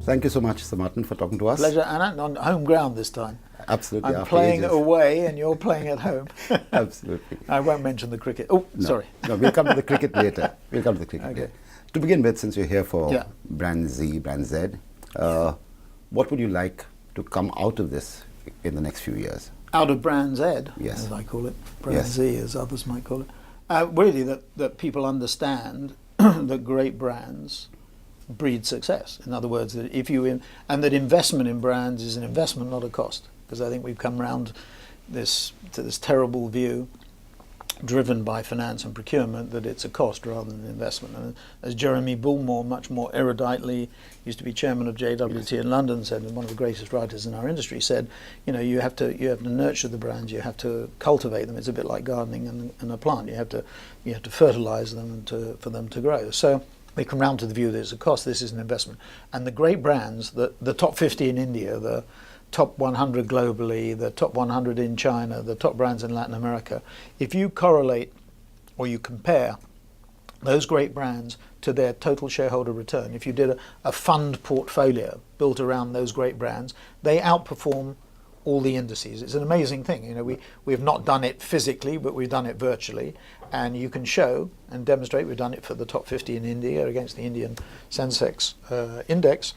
Thank you so much, Sir Martin, for talking to us. Pleasure, Anant, on home ground this time. Absolutely. I'm playing ages. away and you're playing at home. Absolutely. I won't mention the cricket. Oh, No. sorry. No, we'll come to the cricket later. We'll come to the cricket Okay. later. To begin with, since you're here for Yeah. Brand Z, Brand Z, what would you like to come out of this in the next few years? Out of Brand Z, Yes. as I call it, Brand Yes. Z as others might call it. Really that people understand that great brands breed success. In other words, that and that investment in brands is an investment, not a cost. Because I think we've come round to this terrible view, driven by finance and procurement, that it's a cost rather than an investment. And as Jeremy Bullmore, much more eruditely, used to be chairman of JWT in London, said, and one of the greatest writers in our industry, said, you have to nurture the brands, you have to cultivate them. It's a bit like gardening and a plant. You have to fertilise them for them to grow. So we come round to the view that it's a cost. This is an investment. And the great brands, the top 50 in India, the top 100 globally, the top 100 in China, the top brands in Latin America, if you correlate or you compare those great brands to their total shareholder return, if you did a fund portfolio built around those great brands, they outperform all the indices. It's an amazing thing. We have not done it physically, but we've done it virtually, and you can show and demonstrate. We've done it for the top 50 in India against the Indian Sensex index.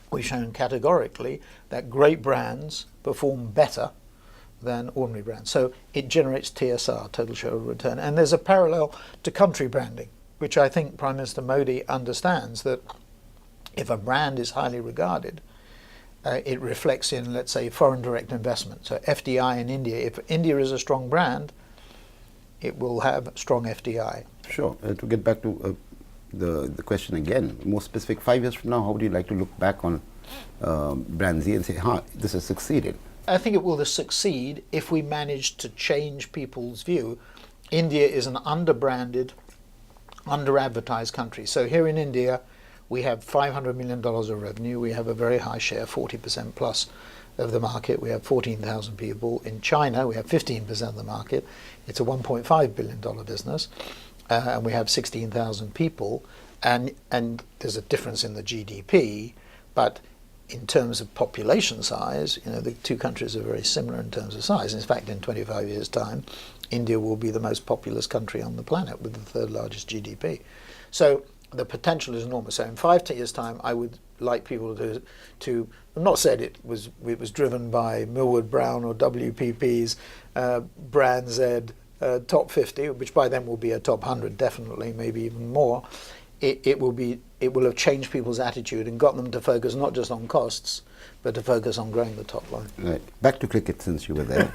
We've shown categorically that great brands perform better than ordinary brands. So it generates TSR, total shareholder return. And there's a parallel to country branding, which I think Prime Minister Modi understands, that if a brand is highly regarded, it reflects in, let's say, foreign direct investment. So FDI in India, if India is a strong brand, it will have strong FDI. Sure. To get back to the question again, more specific, 5 years from now, how would you like to look back on Brand Z and say, this has succeeded? I think it will succeed if we manage to change people's view. India is an under-branded, under-advertised country. So here in India, we have $500 million of revenue. We have a very high share, 40% plus of the market. We have 14,000 people. In China, we have 15% of the market. It's a $1.5 billion business. And we have 16,000 people. And there's a difference in the GDP, but in terms of population size, the two countries are very similar in terms of size. In fact, in 25 years' time, India will be the most populous country on the planet with the third largest GDP. So the potential is enormous. So in 5 years' time, I would like people to I'm not said it was driven by Millward Brown or WPP's Brand Z top 50, which by then will be a top 100, definitely, maybe even more. It will have changed people's attitude and got them to focus not just on costs, but to focus on growing the top line. Right. Back to cricket, since you were there.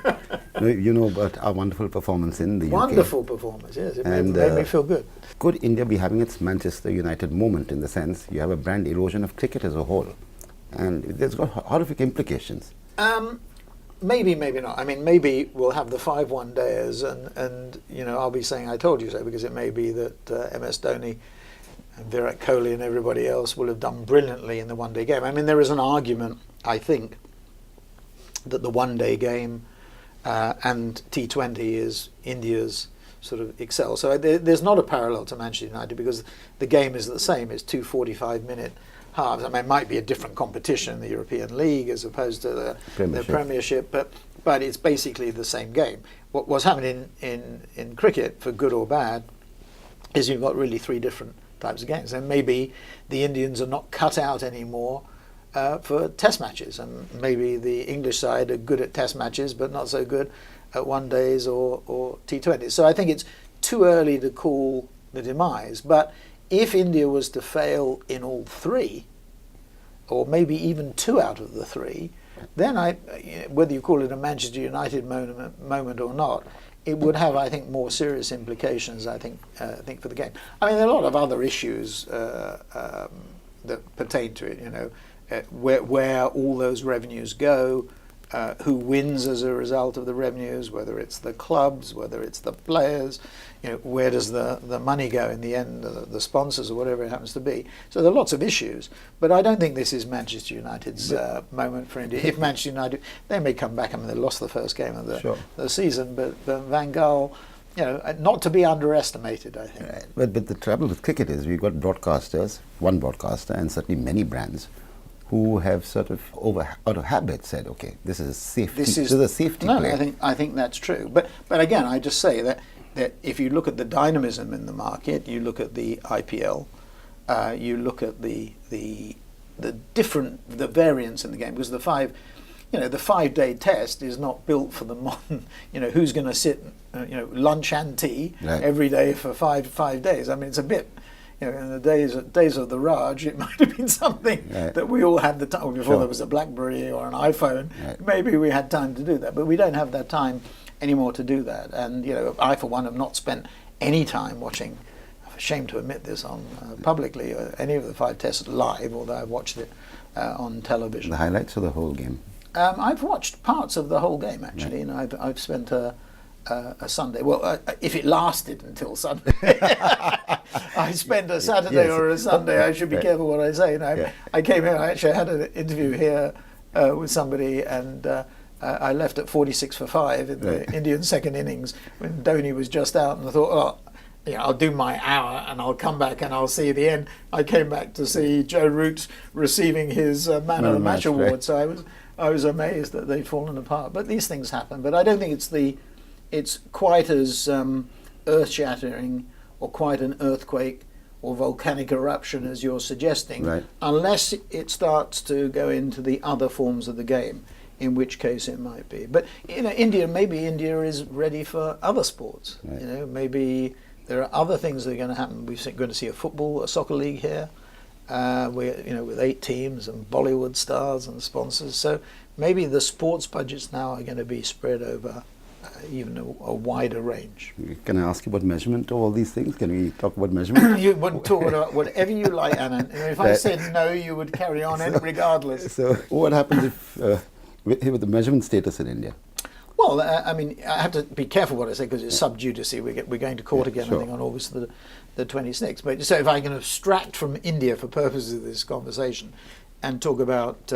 You know about our wonderful performance in the UK. Wonderful performance, yes. It made me feel good. Could India be having its Manchester United moment, in the sense you have a brand erosion of cricket as a whole? And there's got horrific implications. Maybe, maybe not. I mean, maybe we'll have the 5 one-dayers and I'll be saying I told you so, because it may be that MS Dhoni and Virat Kohli and everybody else will have done brilliantly in the one-day game. I mean, there is an argument, I think, that the one-day game and T20 is India's sort of excel. So there's not a parallel to Manchester United, because the game is the same. It's 2 45-minute halves. I mean, it might be a different competition, the European League as opposed to the Premiership, but it's basically the same game. What's happening in cricket, for good or bad, is you've got really 3 different types of games, and maybe the Indians are not cut out anymore for test matches, and maybe the English side are good at test matches but not so good at one days or T20s. So I think it's too early to call the demise, but if India was to fail in all 3, or maybe even 2 out of the 3, then whether you call it a Manchester United moment or not, it would have, I think, more serious implications, I think for the game. I mean, there are a lot of other issues that pertain to it, where all those revenues go, who wins as a result of the revenues, whether it's the clubs, whether it's the players, where does the money go in the end, the sponsors or whatever it happens to be. So there are lots of issues, but I don't think this is Manchester United's moment for India. If Manchester United, they may come back. I mean, they lost the first game of the season, but Van Gaal, not to be underestimated, I think. Right. But the trouble with cricket is we've got broadcasters, one broadcaster, and certainly many brands who have sort of out of habit said, okay, this is a safety. This is a safety no, play. I think that's true. But again, I just say that if you look at the dynamism in the market, you look at the IPL, you look at the variance in the game, because the 5-day test is not built for the modern, who's going to sit, lunch and tea every day for five days. I mean, it's a bit. In the days of the Raj, it might have been something that we all had the time before there was a BlackBerry or an iPhone. Maybe we had time to do that, but we don't have that time anymore to do that. And I, for one, have not spent any time watching. I'm ashamed to admit this on publicly any of the 5 tests live, although I've watched it on television. The highlights of the whole game. I've watched parts of the whole game actually, and I've spent a Sunday. Well, if it lasted until Sunday, I spent a Saturday or a Sunday. I should be careful what I say. I came here. I actually had an interview here with somebody, and I left at 46 for 5 in the Indian second innings when Dhoni was just out, and I thought, I'll do my hour and I'll come back and I'll see the end. I came back to see Joe Root receiving his Man of the Match award, so I was amazed that they'd fallen apart. But these things happen. But I don't think it's quite as earth-shattering or quite an earthquake or volcanic eruption as you're suggesting, unless it starts to go into the other forms of the game, in which case it might be. But maybe India is ready for other sports. Maybe there are other things that are going to happen. We're going to see a soccer league here, with 8 teams and Bollywood stars and sponsors. So maybe the sports budgets now are going to be spread over even a wider range. Can I ask you about measurement of all these things? Can we talk about measurement? You would talk about whatever you like, Anant. If I said no, you would carry on regardless. So what happens if with the measurement status in India? Well, I have to be careful what I say because it's sub judice. We're going to court again, I think, on August the 26th. But so if I can abstract from India for purposes of this conversation and talk about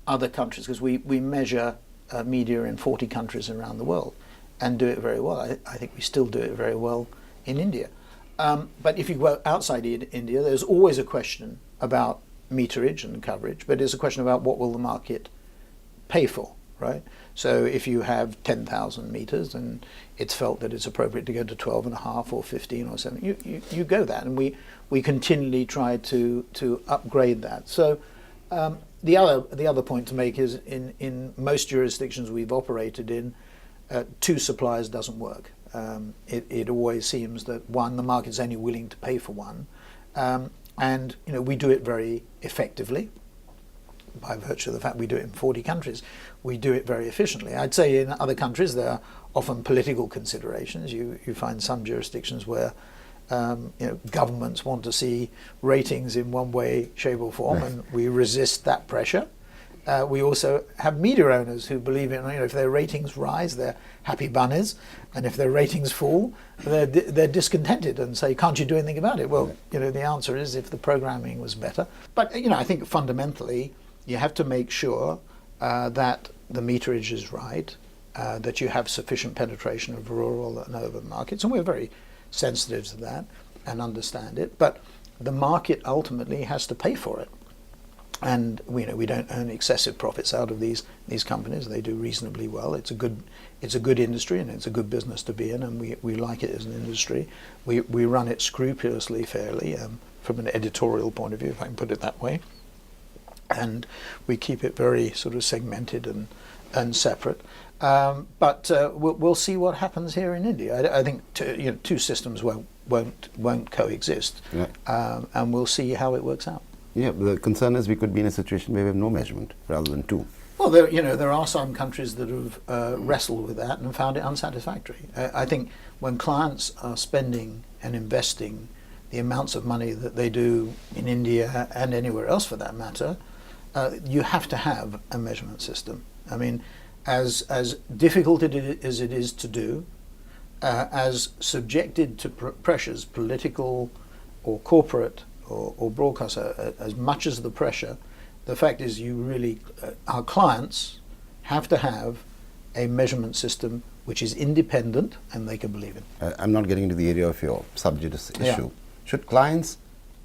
other countries, because we measure media in 40 countries around the world and do it very well. I think we still do it very well in India. But if you go outside India, there's always a question about meterage and coverage, but it's a question about what will the market pay for, right? So if you have 10,000 meters and it's felt that it's appropriate to go to 12.5 or 15 or something, you go that, and we continually try to upgrade that. So the other point to make is in most jurisdictions we've operated in, 2 suppliers doesn't work. It always seems that the market's only willing to pay for one, and we do it very effectively. By virtue of the fact we do it in 40 countries, we do it very efficiently. I'd say in other countries there are often political considerations. You find some jurisdictions where governments want to see ratings in one way, shape or form, and we resist that pressure. We also have media owners who believe if their ratings rise, they're happy bunnies, and if their ratings fall, they're discontented and say, can't you do anything about it? Well, the answer is if the programming was better. But I think fundamentally you have to make sure that the meterage is right, that you have sufficient penetration of rural and urban markets, and we're very sensitive to that and understand it, but the market ultimately has to pay for it. And we don't earn excessive profits out of these companies. They do reasonably well. It's a good industry and it's a good business to be in, and we like it as an industry. We run it scrupulously, fairly, from an editorial point of view, if I can put it that way. And we keep it very sort of segmented and separate. But we'll see what happens here in India. I think 2 systems won't coexist, and we'll see how it works out. Yeah, the concern is we could be in a situation where we have no measurement rather than 2. Well, there are some countries that have wrestled with that and found it unsatisfactory. I think when clients are spending and investing the amounts of money that they do in India and anywhere else for that matter, you have to have a measurement system. I mean, as difficult as it is to do, as subjected to pressures, political or corporate or broadcast, as much as the pressure, the fact is our clients have to have a measurement system which is independent and they can believe in. I'm not getting into the area of your subjudice issue. Should clients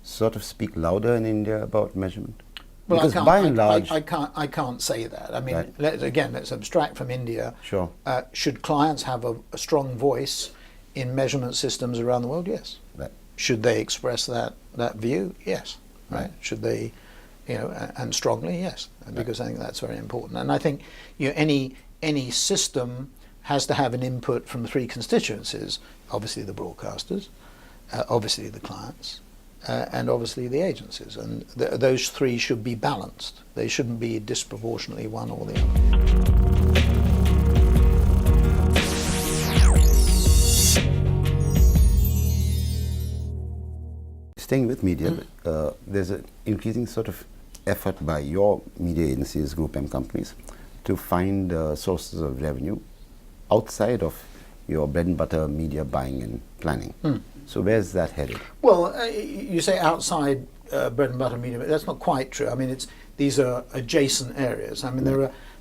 sort of speak louder in India about measurement? Well, Because by and large, I can't say that. I mean, Right. let's abstract from India. Sure. Should clients have a strong voice in measurement systems around the world? Yes. Right. Should they express that view? Yes. Right. Should they, and strongly? Yes. Because I think that's very important. And I think any system has to have an input from three constituencies: obviously the broadcasters, obviously the clients, and obviously the agencies. And those three should be balanced. They shouldn't be disproportionately one or the other. Staying with media, there's an increasing sort of effort by your media agencies, Group M companies, to find sources of revenue outside of your bread and butter media buying and planning. So where's that headed? Well, you say outside bread and butter media, but that's not quite true. I mean, these are adjacent areas. I mean,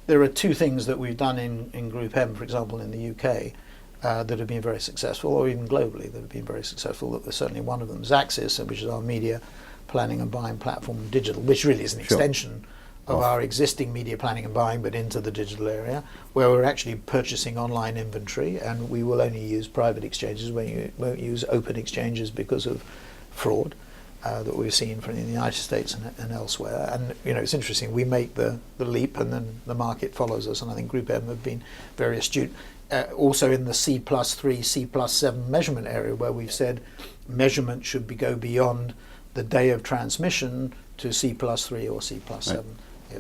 there are two things that we've done in Group M, for example, in the UK, that have been very successful, or even globally that have been very successful. That was certainly one of them is Axis, which is our media planning and buying platform, digital, which really is an extension of our existing media planning and buying, but into the digital area, where we're actually purchasing online inventory, and we will only use private exchanges. We won't use open exchanges because of fraud that we've seen from the United States and elsewhere. And it's interesting. We make the leap, and then the market follows us. And I think Group M have been very astute. Also in the C+3, C+7 measurement area, where we've said measurement should go beyond the day of transmission to C+3 or C+7. Right.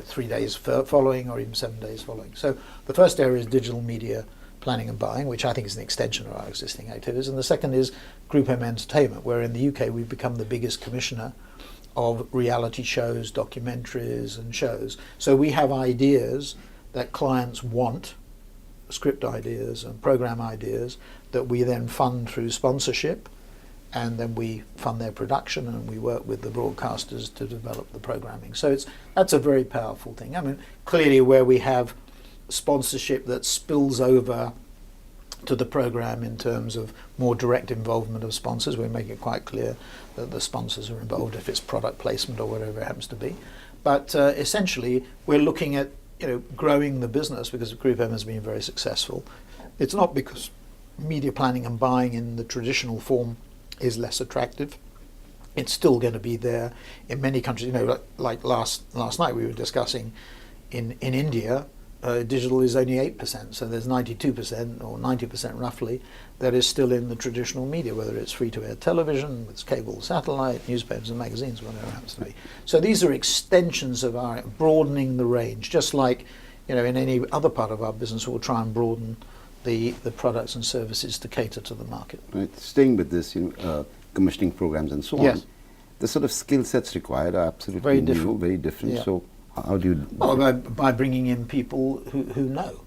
3 days following, or even 7 days following. So the first area is digital media planning and buying, which I think is an extension of our existing activities. And the second is Group M Entertainment, where in the UK we've become the biggest commissioner of reality shows, documentaries and shows. So we have ideas that clients want, script ideas and program ideas, that we then fund through sponsorship, and then we fund their production, and we work with the broadcasters to develop the programming. So that's a very powerful thing. I mean, clearly where we have sponsorship that spills over to the program in terms of more direct involvement of sponsors, we make it quite clear that the sponsors are involved, if it's product placement or whatever it happens to be. But essentially, we're looking at growing the business, because Group M has been very successful. It's not because media planning and buying in the traditional form is less attractive. It's still going to be there in many countries. Like last night we were discussing in India, digital is only 8%, so there's 92% or 90% roughly that is still in the traditional media, whether it's free-to-air television, with cable, satellite, newspapers and magazines, whatever it happens to be. So these are extensions of our broadening the range, just like in any other part of our business we'll try and broaden the products and services to cater to the market. Right. Staying with this, commissioning programs and so on, the sort of skill sets required are absolutely very different. Yeah. So how do you? Well, by bringing in people who know.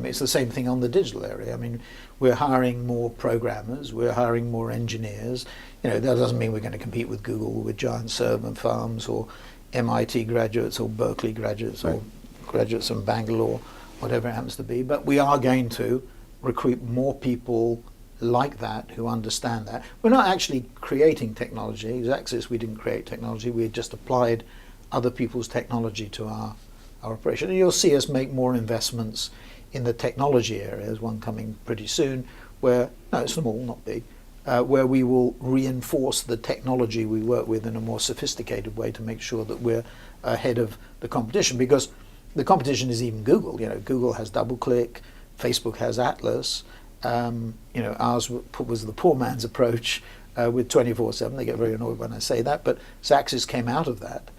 It's the same thing on the digital area. I mean, we're hiring more programmers, we're hiring more engineers. That doesn't mean we're going to compete with Google, with giant server farms, or MIT graduates, or Berkeley graduates, or graduates from Bangalore, whatever it happens to be. But we are going to recruit more people like that who understand that. We're not actually creating technology. As Axis, we didn't create technology. We just applied other people's technology to our operation. And you'll see us make more investments in the technology area. There's one coming pretty soon where, no, it's small, not big, where we will reinforce the technology we work with in a more sophisticated way to make sure that we're ahead of the competition. Because the competition is even Google. Google has DoubleClick, Facebook has Atlas. Ours was the poor man's approach with 24/7. They get very annoyed when I say that, but Xaxis came out of that,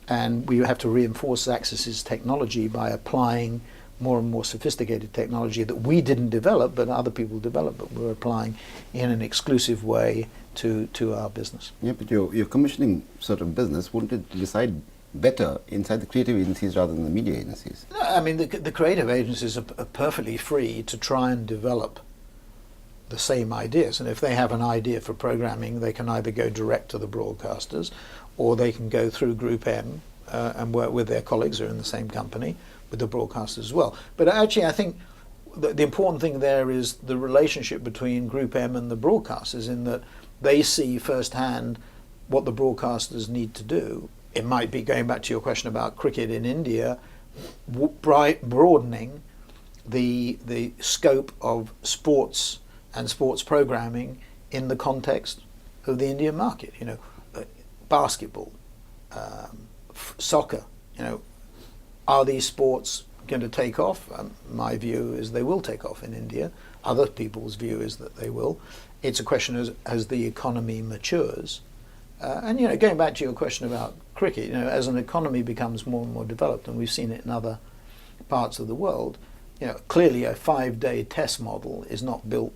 and we have to reinforce Xaxis's technology by applying more and more sophisticated technology that we didn't develop, but other people developed, but we're applying in an exclusive way to our business. Yeah, but your commissioning sort of business, wouldn't it decide better inside the creative agencies rather than the media agencies? I mean, the creative agencies are perfectly free to try and develop the same ideas, and if they have an idea for programming, they can either go direct to the broadcasters, or they can go through Group M and work with their colleagues who are in the same company, with the broadcasters as well. But actually, I think the important thing there is the relationship between Group M and the broadcasters, in that they see firsthand what the broadcasters need to do it might be, going back to your question about cricket in India, broadening the scope of sports and sports programming in the context of the Indian market. You know, basketball, soccer. You know, are these sports going to take off? My view is they will take off in India. Other people's view is that they will. It's a question as the economy matures. And you know, going back to your question about cricket, you know, as an economy becomes more and more developed, and we've seen it in other parts of the world, you know, clearly a 5-day test model is not built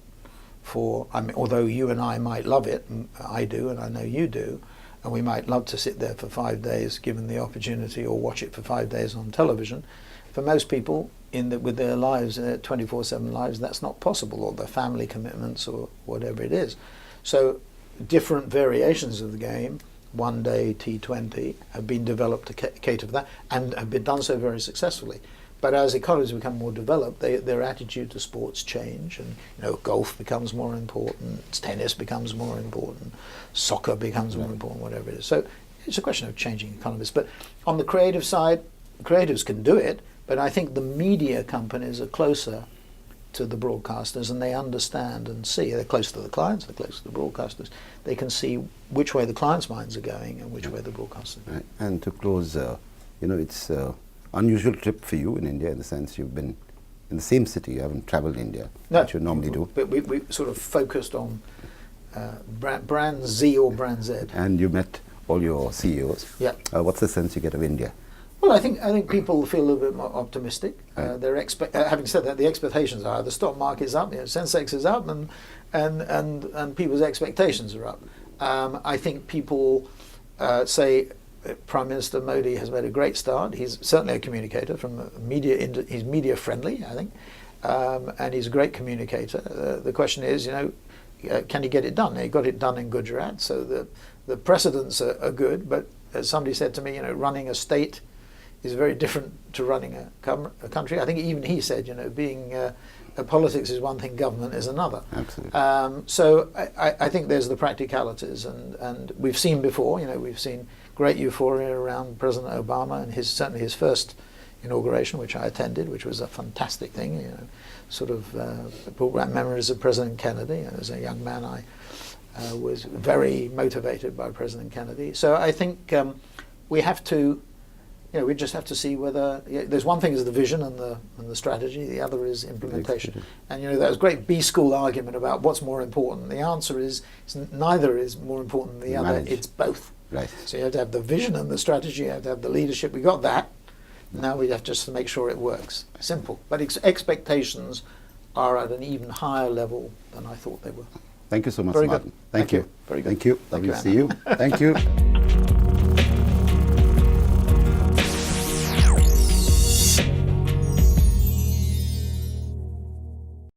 for. I mean, although you and I might love it, and I do, and I know you do, and we might love to sit there for 5 days, given the opportunity, or watch it for 5 days on television. For most people, with their lives, 24/7 lives, that's not possible, or their family commitments, or whatever it is. So different variations of the game, 1 day, T20, have been developed to cater for that, and have been done so very successfully. But as economies become more developed, their attitude to sports change, and you know, golf becomes more important, tennis becomes more important, soccer becomes more important, whatever it is. So it's a question of changing economies. But on the creative side, creatives can do it, but I think the media companies are closer to the broadcasters, and they understand and see. They're close to the clients, they're close to the broadcasters. They can see which way the clients' minds are going and which way the broadcasters are going. Right. And to close, you know, it's unusual trip for you in India, in the sense you've been in the same city, you haven't traveled India, which you normally do. But we sort of focused on brand Z or brand Z. And you met all your CEOs. Yeah. What's the sense you get of India? Well, I think people feel a little bit more optimistic. Having said that, the expectations are the stock market's up, you know, Sensex is up, and people's expectations are up. I think people say Prime Minister Modi has made a great start. He's certainly a communicator he's media friendly, I think, and he's a great communicator. The question is, you know, can he get it done? He got it done in Gujarat, so the precedents are good. But as somebody said to me, you know, running a state is very different to running a country. I think even he said, you know, being politics is one thing, government is another. Absolutely. So I think there's the practicalities, and we've seen before, you know, we've seen great euphoria around President Obama and certainly his first inauguration, which I attended, which was a fantastic thing. You know, sort of brought back memories of President Kennedy. As a young man, I was very motivated by President Kennedy. So I think we have to. You know, we just have to see whether there's one thing is the vision and the strategy. The other is implementation. And you know, that was a great B school argument about what's more important. The answer is neither is more important than the other. It's both. Right. So you have to have the vision and the strategy. You have to have the leadership. We got that. Now we have just to make sure it works. Simple. But expectations are at an even higher level than I thought they were. Thank you so much, Very Martin. good. Thank you. Very good. Thank you. Thank Lovely you, to see you. Thank you.